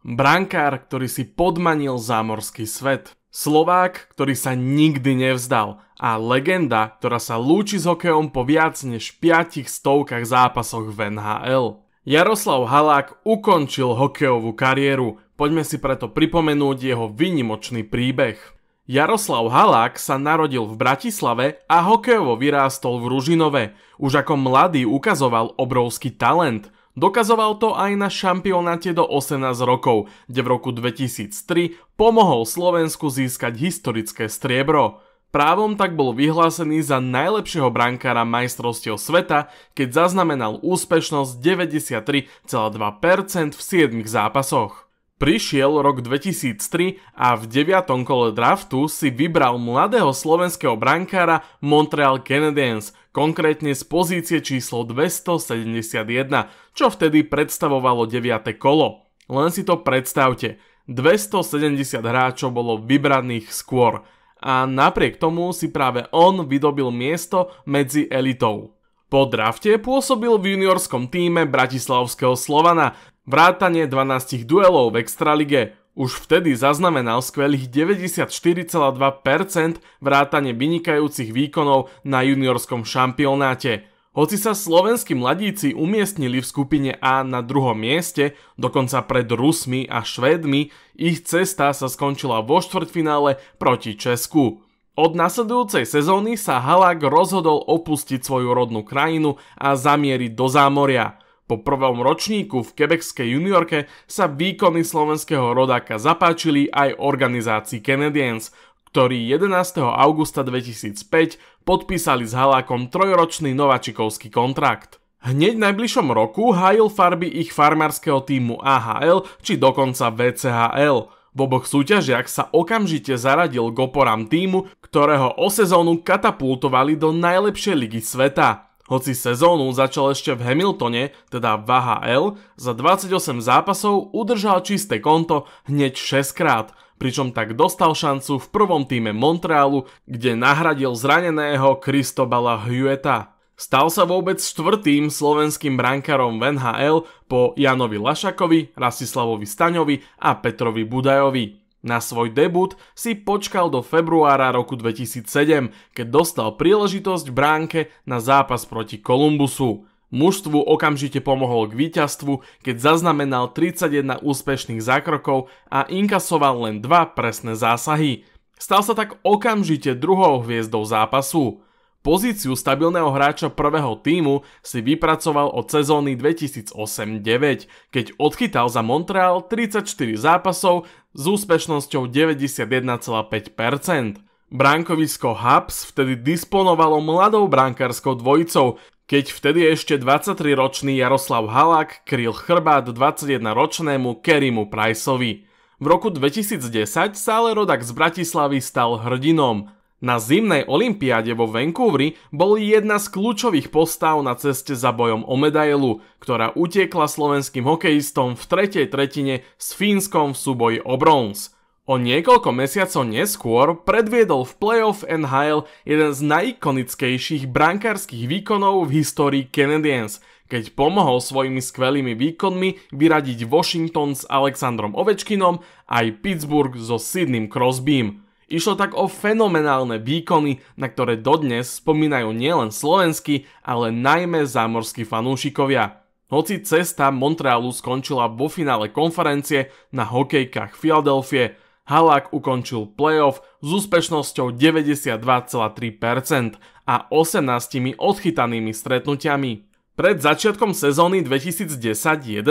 Brankár, ktorý si podmanil zámorský svet. Slovák, ktorý sa nikdy nevzdal. A legenda, ktorá sa lúči s hokejom po viac než 500 zápasoch v NHL. Jaroslav Halák ukončil hokejovú kariéru. Poďme si preto pripomenúť jeho výnimočný príbeh. Jaroslav Halák sa narodil v Bratislave a hokejovo vyrástol v Ružinove. Už ako mladý ukazoval obrovský talent. Dokazoval to aj na šampionáte do 18 rokov, kde v roku 2003 pomohol Slovensku získať historické striebro. Právom tak bol vyhlásený za najlepšieho brankára majstrovstiev sveta, keď zaznamenal úspešnosť 93,2% v 7 zápasoch. Prišiel rok 2003 a v 9. kole draftu si vybral mladého slovenského brankára Montreal Canadiens, konkrétne z pozície číslo 271, čo vtedy predstavovalo 9. kolo. Len si to predstavte, 270 hráčov bolo vybraných skôr a napriek tomu si práve on vydobil miesto medzi elitou. Po drafte pôsobil v juniorskom tíme bratislavského Slovana, vrátane 12 duelov v extralige. Už vtedy zaznamenal skvelých 94,2% vrátane vynikajúcich výkonov na juniorskom šampionáte. Hoci sa slovenskí mladíci umiestnili v skupine A na druhom mieste, dokonca pred Rusmi a Švédmi, ich cesta sa skončila vo štvrťfinále proti Česku. Od nasledujúcej sezóny sa Halák rozhodol opustiť svoju rodnú krajinu a zamieriť do zámoria. Po prvom ročníku v quebekskej juniorke sa výkony slovenského rodáka zapáčili aj organizácii Canadiens, ktorí 11. augusta 2005 podpísali s Halákom trojročný nováčikovský kontrakt. Hneď v najbližšom roku hájil farby ich farmárskeho tímu AHL či dokonca VCHL. V oboch súťažiach sa okamžite zaradil k oporám tímu, ktorého o sezónu katapultovali do najlepšej ligy sveta. Hoci sezónu začal ešte v Hamiltone, teda v AHL, za 28 zápasov udržal čisté konto hneď 6 krát, pričom tak dostal šancu v prvom tíme Montrealu, kde nahradil zraneného Cristobala Hueta. Stal sa vôbec štvrtým slovenským brankárom v NHL po Janovi Lašakovi, Rastislavovi Staňovi a Petrovi Budajovi. Na svoj debut si počkal do februára roku 2007, keď dostal príležitosť v bránke na zápas proti Columbusu. Mužstvu okamžite pomohol k víťazstvu, keď zaznamenal 31 úspešných zákrokov a inkasoval len 2 presné zásahy. Stal sa tak okamžite druhou hviezdou zápasu. Pozíciu stabilného hráča prvého tímu si vypracoval od sezóny 2008-9, keď odchytal za Montreal 34 zápasov s úspešnosťou 91,5%. Bránkovisko Habs vtedy disponovalo mladou brankárskou dvojicou, keď vtedy ešte 23-ročný Jaroslav Halák kryl chrbát 21-ročnému Careymu Priceovi. V roku 2010 sa ale rodák z Bratislavy stal hrdinom. Na zimnej olympiáde vo Vancouveri bol jedna z kľúčových postav na ceste za bojom o medailu, ktorá utiekla slovenským hokejistom v tretej tretine s Fínskom v súboji o bronz. O niekoľko mesiacov neskôr predviedol v play-off NHL jeden z najikonickejších brankárskych výkonov v histórii Canadiens, keď pomohol svojimi skvelými výkonmi vyradiť Washington s Alexandrom Ovečkinom aj Pittsburgh so Sidneym Crosbym. Išlo tak o fenomenálne výkony, na ktoré dodnes spomínajú nielen slovenskí, ale najmä zámorskí fanúšikovia. Hoci cesta Montrealu skončila vo finále konferencie na hokejkách Filadelfie, Halák ukončil playoff s úspešnosťou 92,3% a 18 odchytanými stretnutiami. Pred začiatkom sezóny 2010-11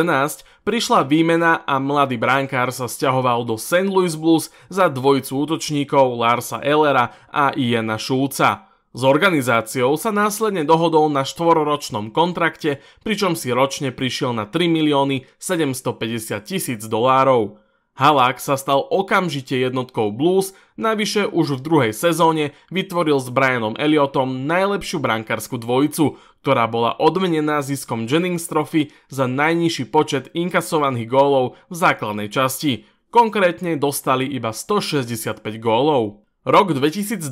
prišla výmena a mladý brankár sa sťahoval do St. Louis Blues za dvojicu útočníkov Larsa Ellera a Iana Schulza. S organizáciou sa následne dohodol na 4-ročnom kontrakte, pričom si ročne prišiel na $3 750 000. Halák sa stal okamžite jednotkou Blues, navyše už v druhej sezóne vytvoril s Brianom Elliotom najlepšiu brankárskú dvojicu, ktorá bola odmenená ziskom Jennings Trophy za najnižší počet inkasovaných gólov v základnej časti. Konkrétne dostali iba 165 gólov. Rok 2012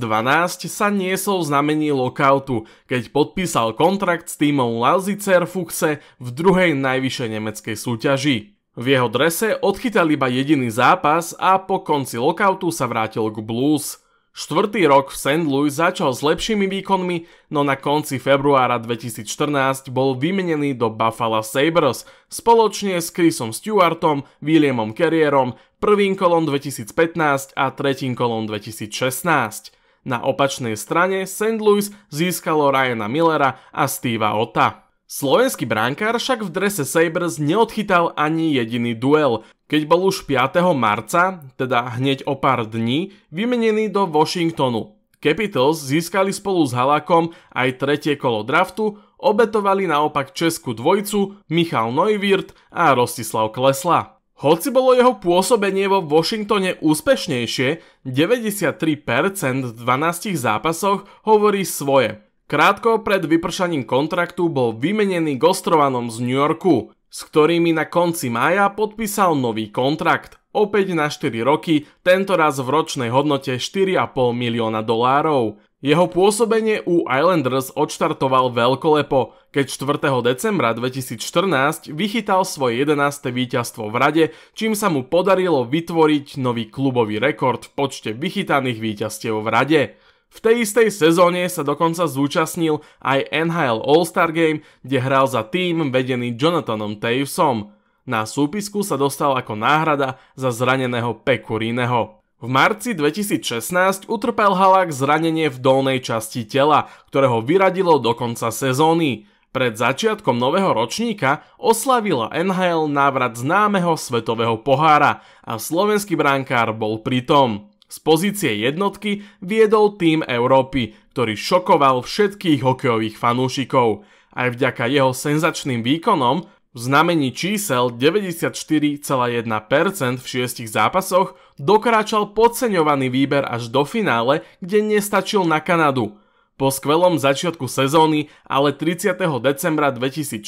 sa niesol v znamení lockoutu, keď podpísal kontrakt s tímom Lausitzer Fuchse v druhej najvyššej nemeckej súťaži. V jeho drese odchytal iba jediný zápas a po konci lockoutu sa vrátil k Blues. Štvrtý rok v St. Louis začal s lepšími výkonmi, no na konci februára 2014 bol vymenený do Buffalo Sabres spoločne s Chrisom Stewartom, Williamom Carrierom, prvým kolom 2015 a tretím kolom 2016. Na opačnej strane St. Louis získalo Ryana Millera a Steva Otta. Slovenský brankár však v drese Sabres neodchytal ani jediný duel, keď bol už 5. marca, teda hneď o pár dní, vymenený do Washingtonu. Capitals získali spolu s Halakom aj tretie kolo draftu, obetovali naopak českú dvojicu Michal Neuwirth a Rostislav Klesla. Hoci bolo jeho pôsobenie vo Washingtone úspešnejšie, 93% v 12 zápasoch hovorí svoje. Krátko pred vypršaním kontraktu bol vymenený Gostrovanom z New Yorku, s ktorými na konci mája podpísal nový kontrakt. Opäť na 4 roky, tentoraz v ročnej hodnote $4,5 milióna. Jeho pôsobenie u Islanders odštartoval veľkolepo, keď 4. decembra 2014 vychytal svoje 11. víťazstvo v rade, čím sa mu podarilo vytvoriť nový klubový rekord v počte vychytaných víťazstiev v rade. V tej istej sezóne sa dokonca zúčastnil aj NHL All-Star Game, kde hral za tým vedený Jonathanom Toewisom. Na súpisku sa dostal ako náhrada za zraneného Pekurineho. V marci 2016 utrpel Halák zranenie v dolnej časti tela, ktoré ho vyradilo do konca sezóny. Pred začiatkom nového ročníka oslavila NHL návrat známeho svetového pohára a slovenský brankár bol pritom. Z pozície jednotky viedol tím Európy, ktorý šokoval všetkých hokejových fanúšikov. Aj vďaka jeho senzačným výkonom v znamení čísel 94,1% v 6 zápasoch dokráčal podceňovaný výber až do finále, kde nestačil na Kanadu. Po skvelom začiatku sezóny ale 30. decembra 2016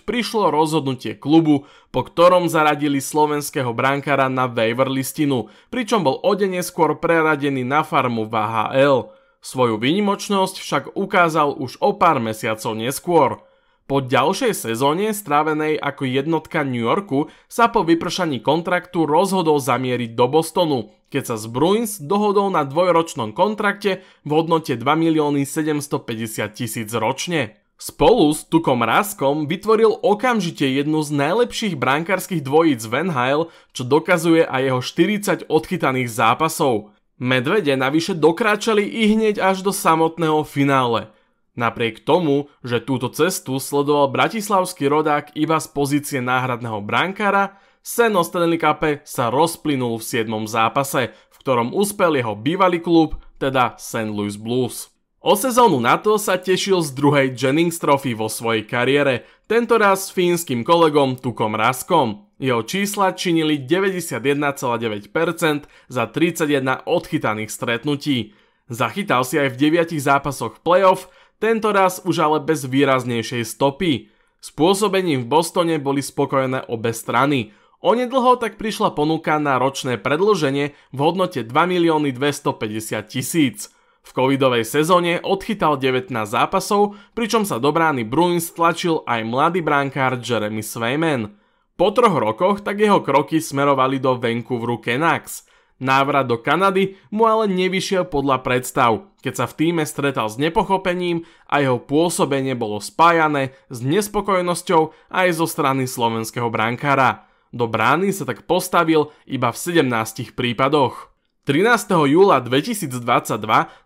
prišlo rozhodnutie klubu, po ktorom zaradili slovenského brankára na waiver listinu, pričom bol o deň neskôr preradený na farmu v AHL. Svoju výnimočnosť však ukázal už o pár mesiacov neskôr. Po ďalšej sezóne strávenej ako jednotka New Yorku sa po vypršaní kontraktu rozhodol zamieriť do Bostonu, keď sa z Bruins dohodol na dvojročnom kontrakte v hodnote 2 750 000 ročne. Spolu s Tukom Raskom vytvoril okamžite jednu z najlepších brankárskych dvojíc v NHL, čo dokazuje aj jeho 40 odchytaných zápasov. Medvede navyše dokráčali i hneď až do samotného finále. Napriek tomu, že túto cestu sledoval bratislavský rodák iba z pozície náhradného brankára, sen o Stanley Cupe sa rozplynul v 7. zápase, v ktorom uspel jeho bývalý klub, teda St. Louis Blues. O sezónu na to sa tešil z druhej Jennings Trophy vo svojej kariére, tentoraz s fínskym kolegom Tukom Raskom. Jeho čísla činili 91,9% za 31 odchytaných stretnutí. Zachytal si aj v 9 zápasoch playoff, tentoraz už ale bez výraznejšej stopy. S pôsobením v Bostone boli spokojné obe strany. Onedlho tak prišla ponuka na ročné predĺženie v hodnote 2 250 000. V covidovej sezóne odchytal 19 zápasov, pričom sa do brány Bruins tlačil aj mladý brankár Jeremy Swayman. Po 3 rokoch tak jeho kroky smerovali do Vancouveru Canucks. Návrat do Kanady mu ale nevyšiel podľa predstav, keď sa v tíme stretal s nepochopením a jeho pôsobenie bolo spájané s nespokojnosťou aj zo strany slovenského brankára. Do brány sa tak postavil iba v 17 prípadoch. 13. júla 2022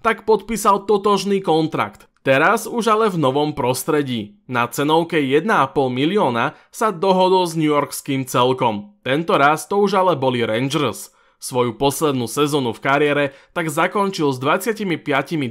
tak podpísal totožný kontrakt. Teraz už ale v novom prostredí. Na cenovke 1,5 milióna sa dohodol s newyorským celkom. Tentoraz to už ale boli Rangers. Svoju poslednú sezónu v kariére tak zakončil s 25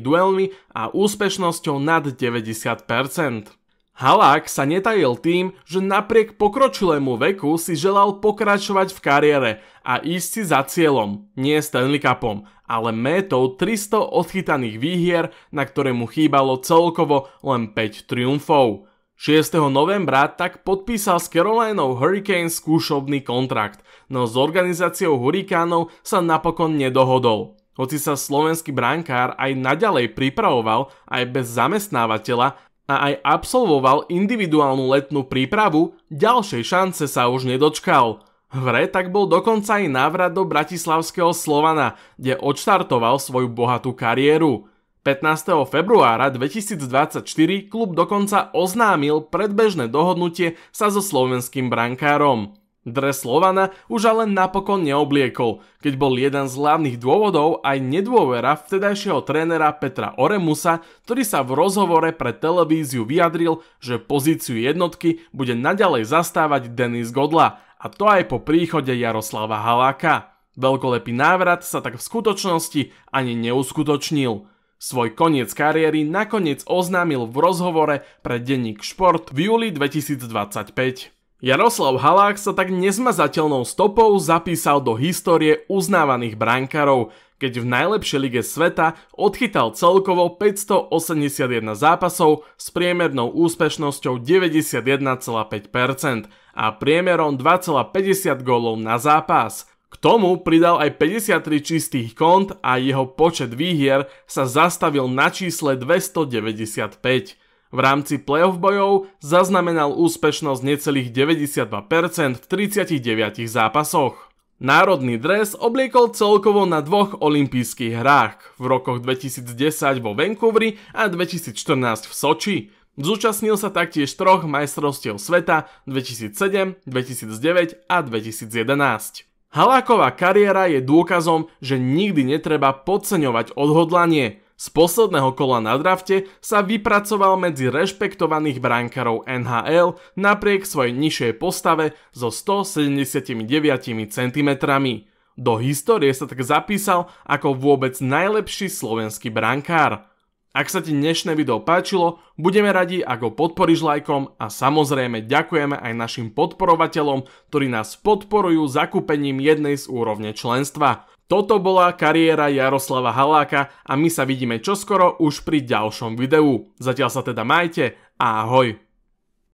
duelmi a úspešnosťou nad 90%. Halák sa netajil tým, že napriek pokročilému veku si želal pokračovať v kariére a ísť si za cieľom, nie Stanley Cupom, ale métou 300 odchytaných výhier, na ktoré mu chýbalo celkovo len 5 triumfov. 6. novembra tak podpísal s Carolinou Hurricanes skúšobný kontrakt, no s organizáciou Hurrikánov sa napokon nedohodol. Hoci sa slovenský brankár aj naďalej pripravoval aj bez zamestnávateľa a aj absolvoval individuálnu letnú prípravu, ďalšej šance sa už nedočkal. V hre tak bol dokonca aj návrat do bratislavského Slovana, kde odštartoval svoju bohatú kariéru. 15. februára 2024 klub dokonca oznámil predbežné dohodnutie sa so slovenským brankárom. Dres Slovana už ale napokon neobliekol, keď bol jeden z hlavných dôvodov aj nedôvera vtedajšieho trénera Petra Oremusa, ktorý sa v rozhovore pre televíziu vyjadril, že pozíciu jednotky bude naďalej zastávať Denis Godla, a to aj po príchode Jaroslava Haláka. Veľkolepý návrat sa tak v skutočnosti ani neuskutočnil. Svoj koniec kariéry nakoniec oznámil v rozhovore pre denník Šport v júli 2025. Jaroslav Halák sa tak nezmazateľnou stopou zapísal do histórie uznávaných brankárov, keď v najlepšej lige sveta odchytal celkovo 581 zápasov s priemernou úspešnosťou 91,5% a priemerom 2,50 gólov na zápas. K tomu pridal aj 53 čistých kont a jeho počet výhier sa zastavil na čísle 295. V rámci playoff bojov zaznamenal úspešnosť necelých 92% v 39 zápasoch. Národný dres obliekol celkovo na 2 olympijských hrách, v rokoch 2010 vo Vancouveri a 2014 v Soči. Zúčastnil sa taktiež 3 majstrovstiev sveta 2007, 2009 a 2011. Haláková kariéra je dôkazom, že nikdy netreba podceňovať odhodlanie. Z posledného kola na drafte sa vypracoval medzi rešpektovaných brankárov NHL napriek svojej nižšej postave so 179 cm. Do histórie sa tak zapísal ako vôbec najlepší slovenský brankár. Ak sa ti dnešné video páčilo, budeme radi, ak ho podporíš lajkom a samozrejme ďakujeme aj našim podporovateľom, ktorí nás podporujú zakúpením jednej z úrovne členstva. Toto bola kariéra Jaroslava Haláka a my sa vidíme čoskoro už pri ďalšom videu. Zatiaľ sa teda majte a ahoj.